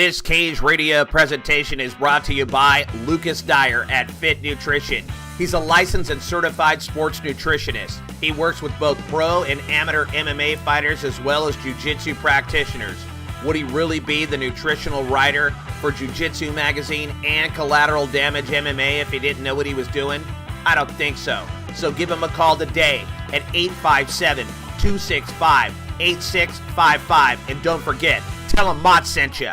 This Cage Radio presentation is brought to you by Lucas Dyer at Fit Nutrition. He's a licensed and certified sports nutritionist. He works with both pro and amateur MMA fighters as well as jiu-jitsu practitioners. Would he really be the nutritional writer for Jiu-Jitsu Magazine and Collateral Damage MMA if he didn't know what he was doing? I don't think so. So give him a call today at 857-265-8655. And don't forget, tell him Mott sent you.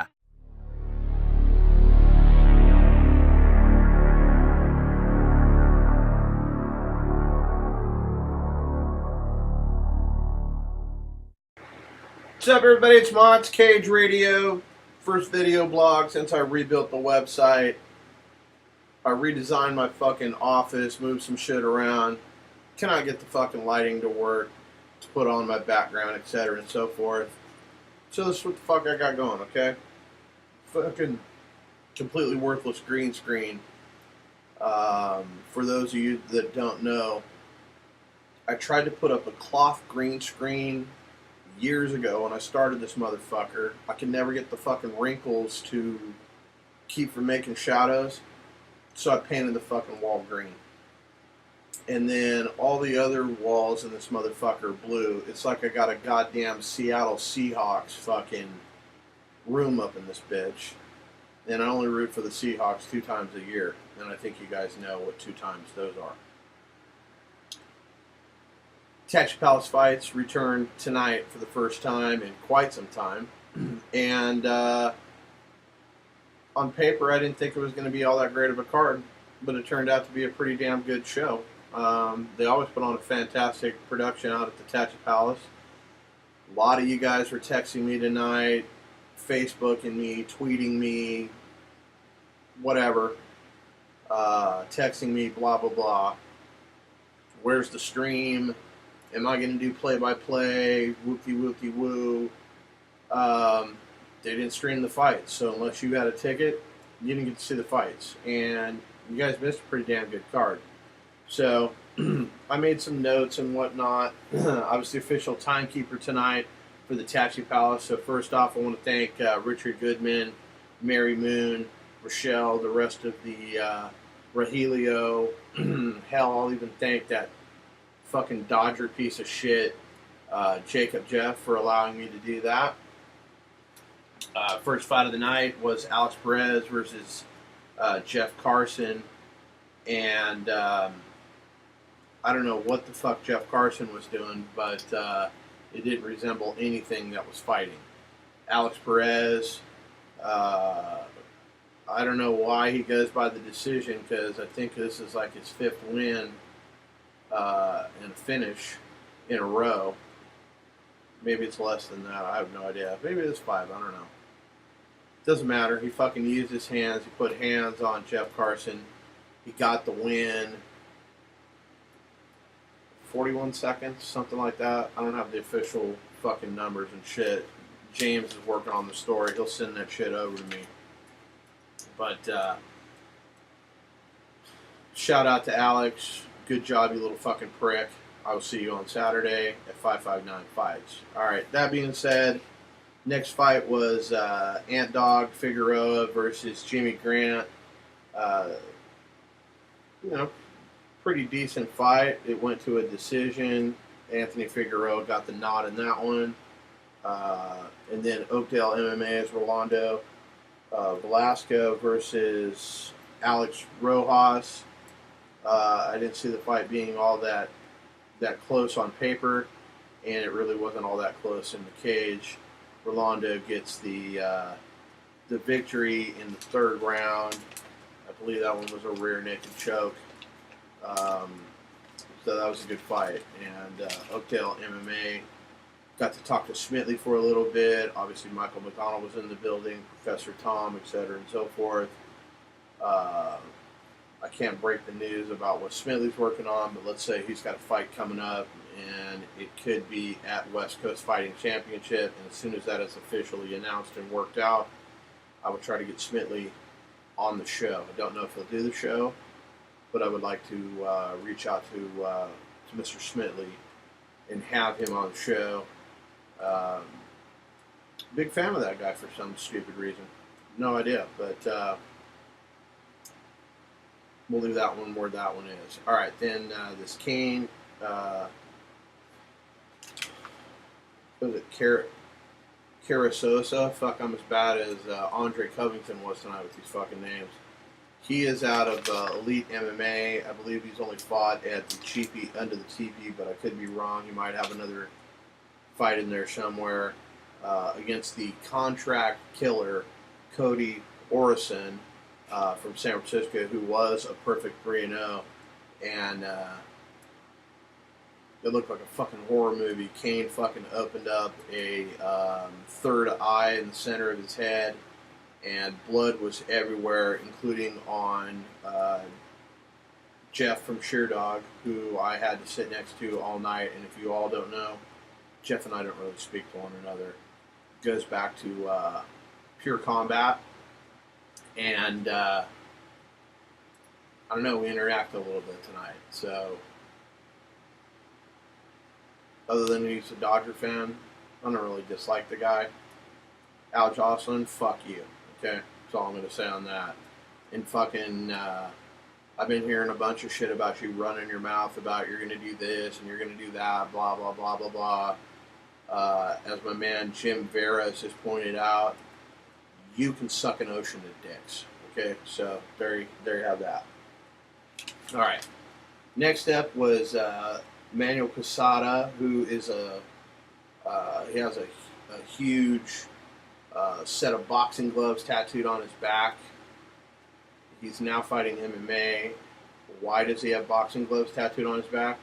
What's up, everybody? It's Mott's Cage Radio. First video blog since I rebuilt the website. I redesigned my fucking office, moved some shit around. Cannot get the fucking lighting to work to put on my background, etc. and so forth. So this is what the fuck I got going, okay? Fucking completely worthless green screen. For those of you that don't know, I tried to put up a cloth green screen years ago when I started this motherfucker. I could never get the fucking wrinkles to keep from making shadows, so I painted the fucking wall green. And then all the other walls in this motherfucker are blue. It's like I got a goddamn Seattle Seahawks fucking room up in this bitch. And I only root for the Seahawks 2 times a year, and I think you guys know what 2 times those are. Tachi Palace fights returned tonight for the first time in quite some time. And on paper, I didn't think it was going to be all that great of a card, but it turned out to be a pretty damn good show. They always put on a fantastic production out at the Tachi Palace. A lot of you guys were texting me tonight, Facebooking me, tweeting me, whatever, texting me, blah, blah, blah. Where's the stream? Am I going to do play-by-play? Whoopty-whoopty-woo. They didn't stream the fights, so unless you had a ticket, you didn't get to see the fights. And you guys missed a pretty damn good card. So I made some notes and whatnot. I was the official timekeeper tonight for the Tachi Palace. So first off, I want to thank Richard Goodman, Mary Moon, Rochelle, the rest of the Rogelio. Hell, I'll even thank that fucking Dodger piece of shit, Jacob Jeff, for allowing me to do that. First fight of the night was Alex Perez versus Jeff Carson, and I don't know what the fuck Jeff Carson was doing, but it didn't resemble anything that was fighting. Alex Perez, I don't know why he goes by the decision, because I think this is like his 5th win and a finish in a row. Maybe it's less than that. I have no idea. Maybe it's 5. I don't know. Doesn't matter. He fucking used his hands. He put hands on Jeff Carson. He got the win. 41 seconds, something like that. I don't have the official fucking numbers and shit. James is working on the story. He'll send that shit over to me. But shout out to Alex. Good job, you little fucking prick. I will see you on Saturday at 559 Fights. Alright, that being said, next fight was Ant Dog Figueroa versus Jimmy Grant. Pretty decent fight. It went to a decision. Anthony Figueroa got the nod in that one. And then Oakdale MMA's Rolando Velasco versus Alex Rojas. I didn't see the fight being all that close on paper, and it really wasn't all that close in the cage. Rolando gets the victory in the 3rd round. I believe that one was a rear naked choke. So that was a good fight. And Oakdale MMA got to talk to Smithley for a little bit. Obviously, Michael McDonald was in the building, Professor Tom, etc., and so forth. I can't break the news about what Smithley's working on, but let's say he's got a fight coming up, and it could be at West Coast Fighting Championship. And as soon as that is officially announced and worked out, I will try to get Smithley on the show. I don't know if he'll do the show, but I would like to reach out to Mr. Smithley and have him on the show. Big fan of that guy for some stupid reason. No idea, but we'll leave that one where that one is. All right, then this Kane, what was it, Carasosa? Fuck, I'm as bad as Andre Covington was tonight with these fucking names. He is out of Elite MMA. I believe he's only fought at the cheapie, under the teepee, but I could be wrong. He might have another fight in there somewhere against the contract killer Cody Orison from San Francisco, who was a perfect 3-0, and it looked like a fucking horror movie. Kane fucking opened up a third eye in the center of his head, and blood was everywhere, including on Jeff from Sheerdog, who I had to sit next to all night. And if you all don't know, Jeff and I don't really speak to one another. It goes back to pure combat, and I don't know, we interact a little bit tonight. So, other than he's a Dodger fan, I don't really dislike the guy. Al Jocelyn, fuck you. Okay, that's all I'm going to say on that. And fucking, I've been hearing a bunch of shit about you running your mouth about you're going to do this and you're going to do that, blah, blah, blah, blah, blah. As my man Jim Veras has pointed out, you can suck an ocean of dicks. Okay, so there you have that. All right. Next up was Manuel Quesada, who is he has a huge set of boxing gloves tattooed on his back. He's now fighting MMA. Why does he have boxing gloves tattooed on his back?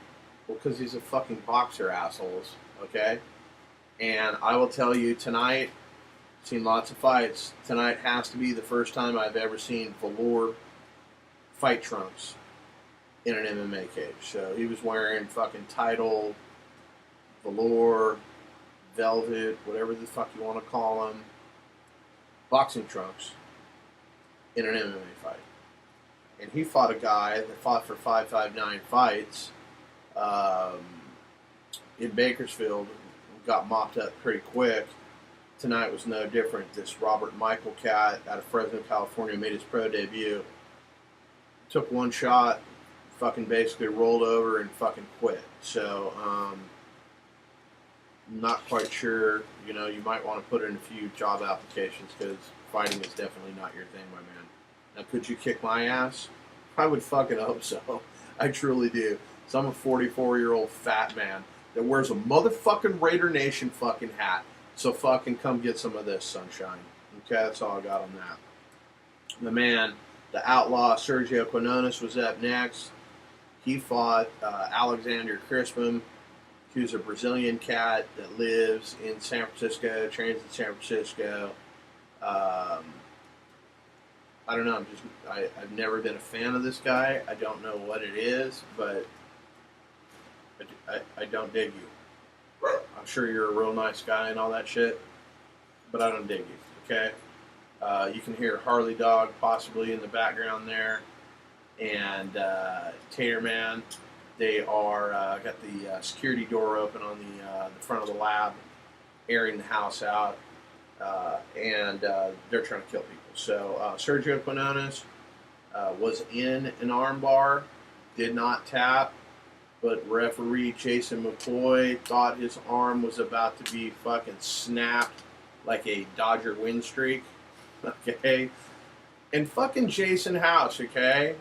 Well, because he's a fucking boxer, assholes. Okay? And I will tell you, tonight, I've seen lots of fights. Tonight has to be the first time I've ever seen velour fight trunks in an MMA cage. So he was wearing fucking title, velour, velvet, whatever the fuck you want to call them, boxing trunks in an MMA fight. And he fought a guy that fought for 559 fights in Bakersfield, got mopped up pretty quick. Tonight was no different. This Robert Michael cat out of Fresno, California, made his pro debut. Took one shot, fucking basically rolled over and fucking quit. So, not quite sure. You know, you might want to put in a few job applications because fighting is definitely not your thing, my man. Now, could you kick my ass? I would fucking hope so. I truly do. So I'm a 44-year-old fat man that wears a motherfucking Raider Nation fucking hat. So fucking come get some of this, sunshine. Okay, that's all I got on that. The man, the outlaw Sergio Quinones was up next. He fought Alexander Crispin, who's a Brazilian cat that lives in San Francisco, trains in San Francisco. I don't know. I've never been a fan of this guy. I don't know what it is, but I don't dig you. I'm sure you're a real nice guy and all that shit, but I don't dig you. Okay. You can hear Harley Dog possibly in the background there, and Tater Man. They are got the security door open on the front of the lab, airing the house out, and they're trying to kill people. So Sergio Quinones was in an armbar, did not tap, but referee Jason McCoy thought his arm was about to be fucking snapped like a Dodger win streak. Okay, and fucking Jason House. Okay.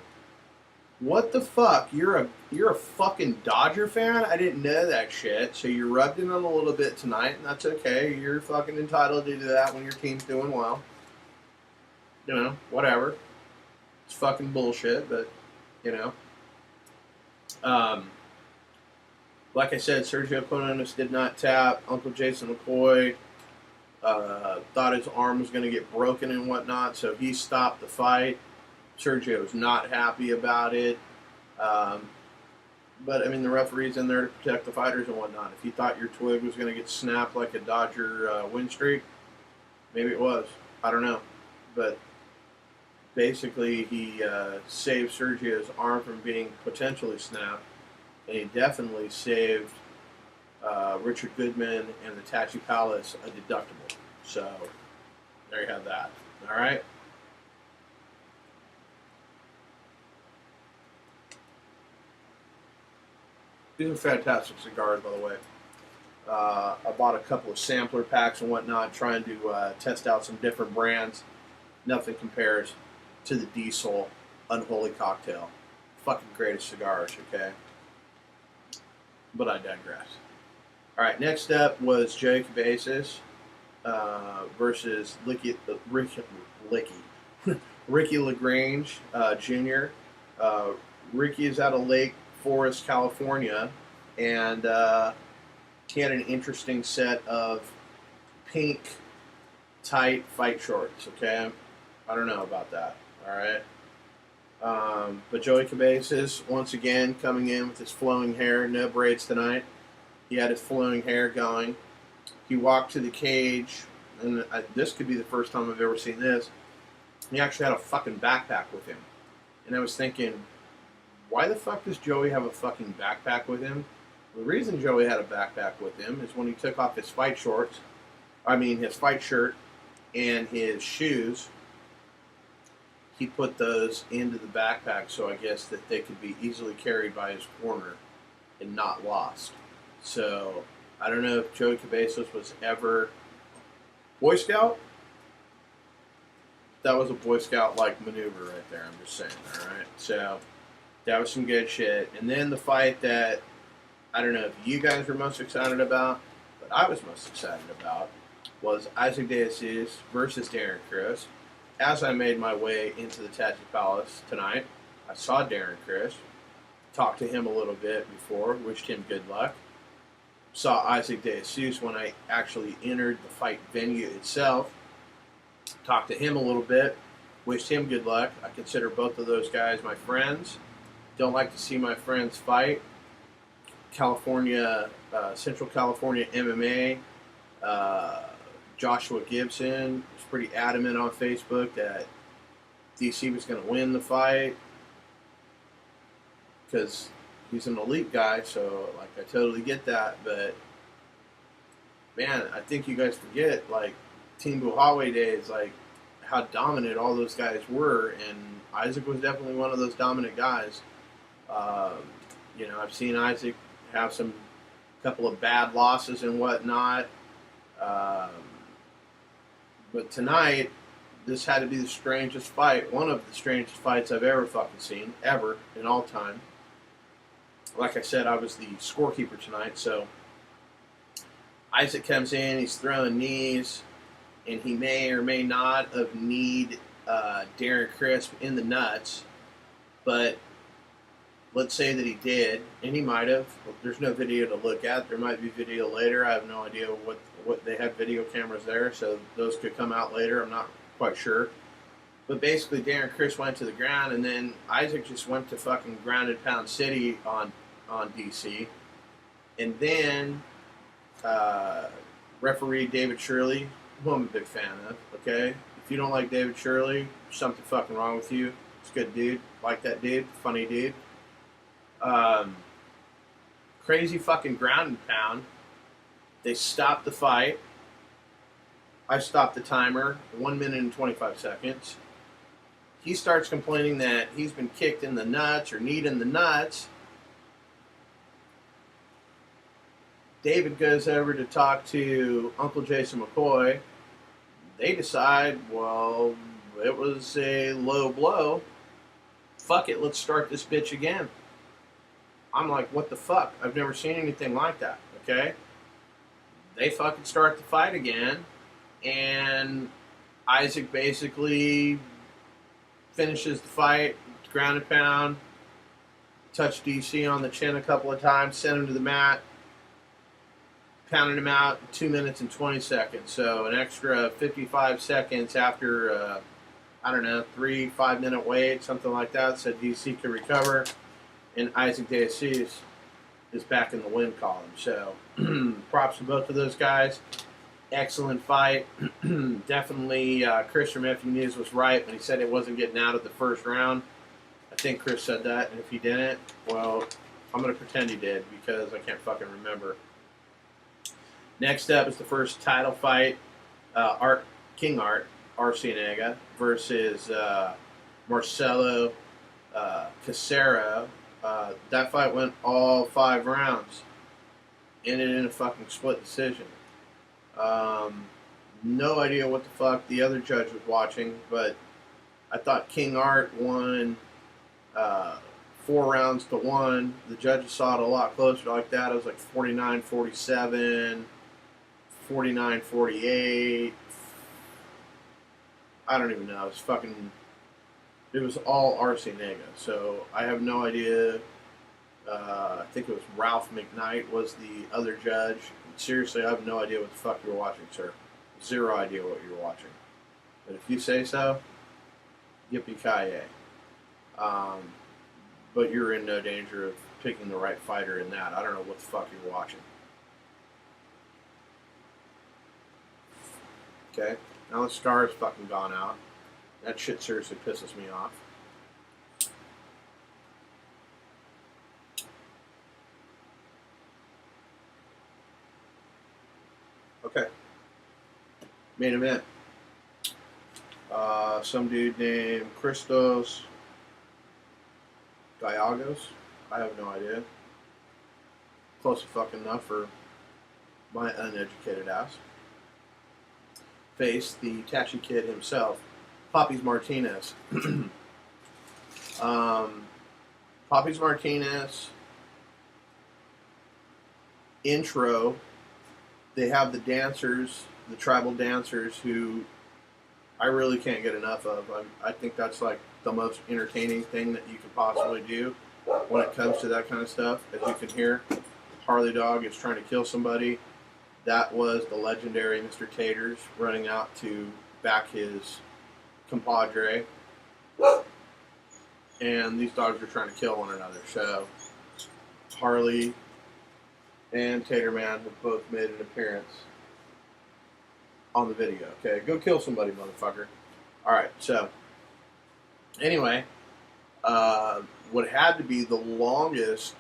What the fuck? You're a fucking Dodger fan? I didn't know that shit. So you rubbed it on a little bit tonight, and that's okay. You're fucking entitled to do that when your team's doing well. You know, whatever. It's fucking bullshit, but, you know. Like I said, Sergio Quinones did not tap. Uncle Jason McCoy thought his arm was going to get broken and whatnot, so he stopped the fight. Sergio was not happy about it. But, I mean, the referee's in there to protect the fighters and whatnot. If he thought your twig was going to get snapped like a Dodger win streak, maybe it was. I don't know. But basically, he saved Sergio's arm from being potentially snapped. And he definitely saved Richard Goodman and the Tachi Palace a deductible. So, there you have that. All right. These are fantastic cigars, by the way. I bought a couple of sampler packs and whatnot, trying to test out some different brands. Nothing compares to the Diesel Unholy Cocktail. Fucking greatest cigars, okay? But I digress. All right, next up was Joey Cabezas versus Ricky LaGrange Jr. Ricky is out of Lake Forest, California, and he had an interesting set of pink, tight fight shorts, okay? I don't know about that, all right? But Joey Cabezas, once again, coming in with his flowing hair, no braids tonight. He had his flowing hair going. He walked to the cage, and this could be the first time I've ever seen this. He actually had a fucking backpack with him. And I was thinking, why the fuck does Joey have a fucking backpack with him? The reason Joey had a backpack with him is when he took off his fight shorts, his fight shirt and his shoes, he put those into the backpack so I guess that they could be easily carried by his corner and not lost. So, I don't know if Joey Cabezas was ever Boy Scout. That was a Boy Scout-like maneuver right there, I'm just saying, alright? So, that was some good shit. And then the fight that, I don't know if you guys were most excited about, but I was most excited about, was Isaac De Jesus versus Darren Criss. As I made my way into the Tattoo Palace tonight, I saw Darren Criss, talked to him a little bit before, wished him good luck. Saw Isaac De Jesus when I actually entered the fight venue itself. Talked to him a little bit, wished him good luck. I consider both of those guys my friends. Don't like to see my friends fight. Central California MMA, Joshua Gibson was pretty adamant on Facebook that DC was going to win the fight because he's an elite guy, so like I totally get that, but man, I think you guys forget like Team Buhawe days, like how dominant all those guys were, and Isaac was definitely one of those dominant guys. I've seen Isaac have some couple of bad losses and whatnot, but tonight this had to be the strangest fight, one of the strangest fights I've ever fucking seen, ever, in all time. Like I said, I was the scorekeeper tonight, so Isaac comes in, he's throwing knees, and he may or may not have kneed Darren Criss in the nuts, but let's say that he did, and he might have. There's no video to look at. There might be video later. I have no idea what they have video cameras there, so those could come out later. I'm not quite sure. But basically, Darren Criss went to the ground, and then Isaac just went to fucking grounded pound city on DC. And then referee David Shirley, who I'm a big fan of, okay? If you don't like David Shirley, there's something fucking wrong with you. He's a good dude. Like that dude. Funny dude. Crazy fucking ground and pound. They stopped the fight. I stopped the timer, 1 minute and 25 seconds. He starts complaining that he's been kicked in the nuts or kneed in the nuts. David goes over to talk to Uncle Jason McCoy. They decide, well, it was a low blow. Fuck it, let's start this bitch again. I'm like, what the fuck? I've never seen anything like that, okay? They fucking start the fight again, and Isaac basically finishes the fight, ground and pound, touched DC on the chin a couple of times, sent him to the mat, pounded him out in 2 minutes and 20 seconds. So an extra 55 seconds after, 3-5 minute wait, something like that, so DC could recover. And Isaac De Jesus is back in the win column. So props to both of those guys. Excellent fight. Definitely Chris from FU News was right when he said it wasn't getting out of the first round. I think Chris said that, and if he didn't, well, I'm going to pretend he did because I can't fucking remember. Next up is the first title fight. King Art Arciniega versus Marcelo Casero. That fight went all 5 rounds. Ended in a fucking split decision. No idea what the fuck the other judge was watching, but I thought King Art won 4 rounds to 1. The judges saw it a lot closer like that. It was like 49-47, 49-48. I don't even know. It was all Arciniega. So I have no idea. I think it was Ralph McKnight was the other judge. Seriously, I have no idea what the fuck you were watching, sir. Zero idea what you were watching. But if you say so, yippee-ki-yay. But you're in no danger of picking the right fighter in that. I don't know what the fuck you're watching. Okay? Now the star's fucking gone out. That shit seriously pisses me off. Okay. Main event. Some dude named Christos Diagos. I have no idea. Close fucking enough for my uneducated ass. Faced the Tachi Kid himself, Poppies Martinez. Poppies Martinez intro. They have the dancers, the tribal dancers, who I really can't get enough of. I think that's like the most entertaining thing that you could possibly do when it comes to that kind of stuff. As you can hear, Harley Dog is trying to kill somebody. That was the legendary Mr. Taters running out to back his compadre. And these dogs are trying to kill one another. So Harley and Taterman have both made an appearance on the video. Okay, go kill somebody, motherfucker. Alright, so anyway, what had to be the longest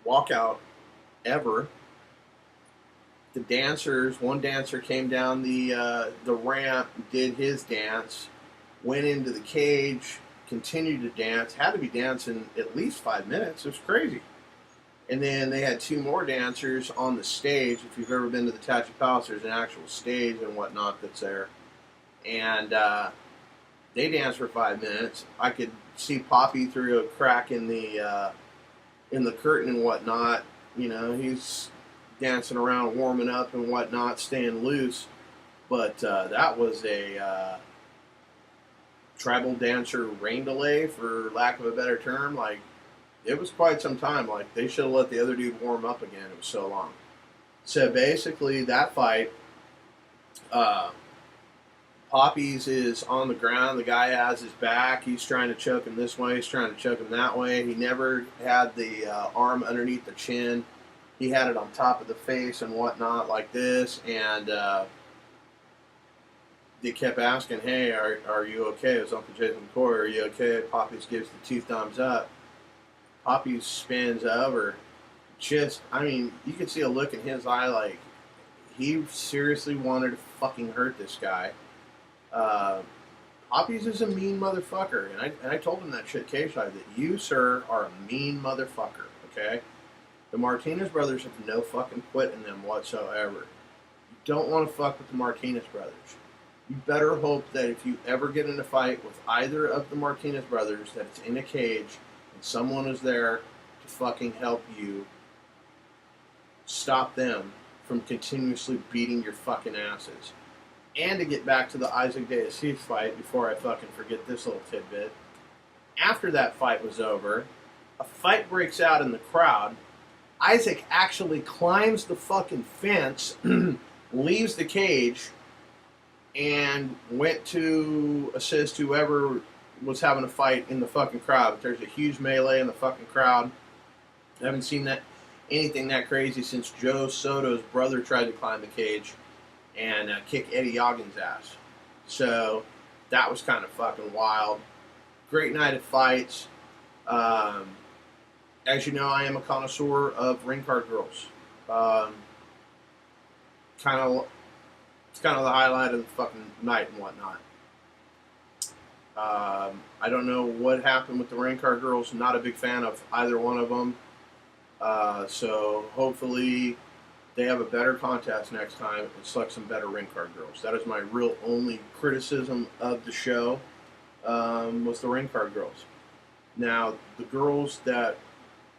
walkout ever. The dancers, one dancer came down the ramp, did his dance, went into the cage, continued to dance, had to be dancing at least 5 minutes. It was crazy. And then they had 2 more dancers on the stage. If you've ever been to the Tachi Palace, there's an actual stage and whatnot that's there. And they danced for 5 minutes. I could see Poppy through a crack in the curtain and whatnot. You know, he's dancing around, warming up and whatnot, staying loose. But that was a tribal dancer rain delay, for lack of a better term. Like, it was quite some time. Like, they should have let the other dude warm up again. It was so long. So basically, that fight, Poppies is on the ground. The guy has his back. He's trying to choke him this way. He's trying to choke him that way. He never had the arm underneath the chin. He had it on top of the face and whatnot, like this. And they kept asking, hey, are you okay? It was Uncle Jason McCoy. Are you okay? Poppies gives the 2 thumbs up. Poppies spins over. Just, I mean, you could see a look in his eye like he seriously wanted to fucking hurt this guy. Poppies is a mean motherfucker. And I told him that shit cage-side, that you, sir, are a mean motherfucker, okay? The Martinez brothers have no fucking quit in them whatsoever. You don't want to fuck with the Martinez brothers. You better hope that if you ever get in a fight with either of the Martinez brothers, that it's in a cage and someone is there to fucking help you stop them from continuously beating your fucking asses. And to get back to the Isaac De Assis fight, before I fucking forget this little tidbit, after that fight was over, a fight breaks out in the crowd. Isaac actually climbs the fucking fence, leaves the cage, and went to assist whoever was having a fight in the fucking crowd. There's a huge melee in the fucking crowd. I haven't seen anything that crazy since Joe Soto's brother tried to climb the cage and kick Eddie Yoggins' ass. So that was kind of fucking wild. Great night of fights. As you know, I am a connoisseur of ring card girls. Kind of it's kind of the highlight of the fucking night and whatnot. I don't know what happened with the Rain Car Girls. Not a big fan of either one of them. So hopefully they have a better contest next time and select some better Rain Car Girls. That is my real only criticism of the show, was the Rain Car Girls. Now, the girls that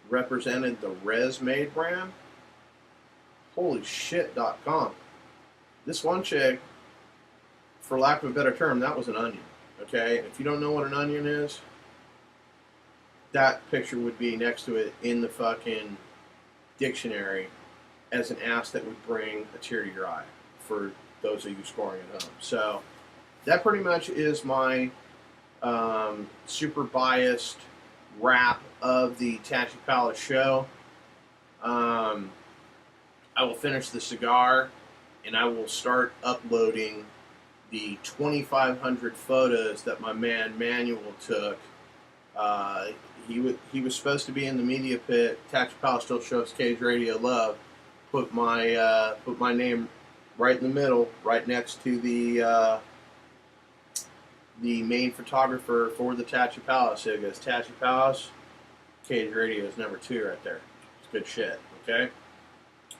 represented the Res Made brand, holy shit.com. This one chick, for lack of a better term, that was an onion. Okay, if you don't know what an onion is, that picture would be next to it in the fucking dictionary as an ass that would bring a tear to your eye for those of you scoring at home. So that pretty much is my super biased wrap of the Tachi Palace show. I will finish the cigar and I will start uploading the 2,500 photos that my man Manuel took. He was supposed to be in the media pit. Tachi Palace still shows Cage Radio love. Put my name right in the middle, right next to the main photographer for the Tachi Palace. So it goes Tachi Palace, Cage Radio is number 2 right there. It's good shit. Okay,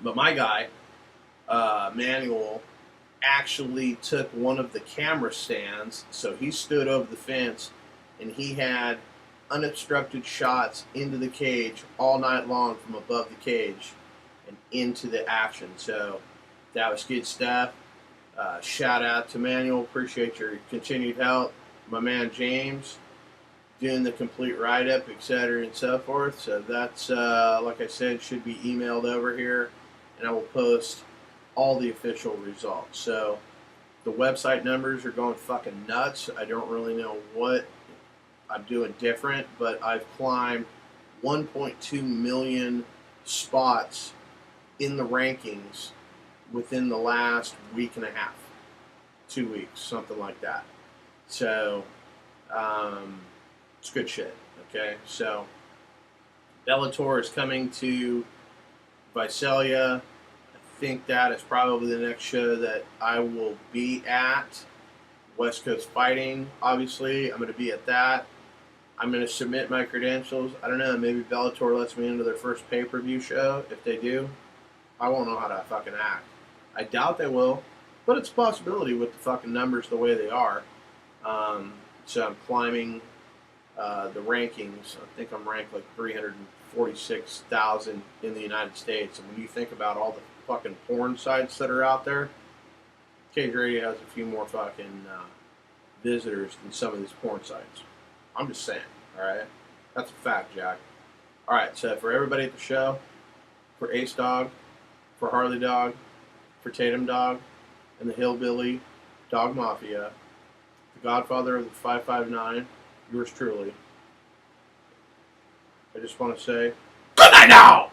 but my guy Manuel actually took one of the camera stands, so he stood over the fence and he had unobstructed shots into the cage all night long from above the cage and into the action. So that was good stuff. Shout out to Manuel, appreciate your continued help. My man James doing the complete write-up, etc. and so forth. So that's, like I said, should be emailed over here, and I will post all the official results. So the website numbers are going fucking nuts. I don't really know what I'm doing different, but I've climbed 1.2 million spots in the rankings within the last week and a half, 2 weeks, something like that. So it's good shit. Okay, so Bellator is coming to Visalia. I think that is probably the next show that I will be at. West Coast Fighting, obviously, I'm going to be at that. I'm going to submit my credentials. I don't know, maybe Bellator lets me into their first pay-per-view show. If they do, I won't know how to fucking act. I doubt they will, but it's a possibility with the fucking numbers the way they are. So I'm climbing the rankings. I think I'm ranked like 346,000 in the United States. And when you think about all the fucking porn sites that are out there, Cage Radio has a few more fucking visitors than some of these porn sites. I'm just saying, alright? That's a fact, Jack. Alright, so for everybody at the show, for Ace Dog, for Harley Dog, for Tatum Dog, and the Hillbilly Dog Mafia, the Godfather of the 559, yours truly, I just want to say, good night now!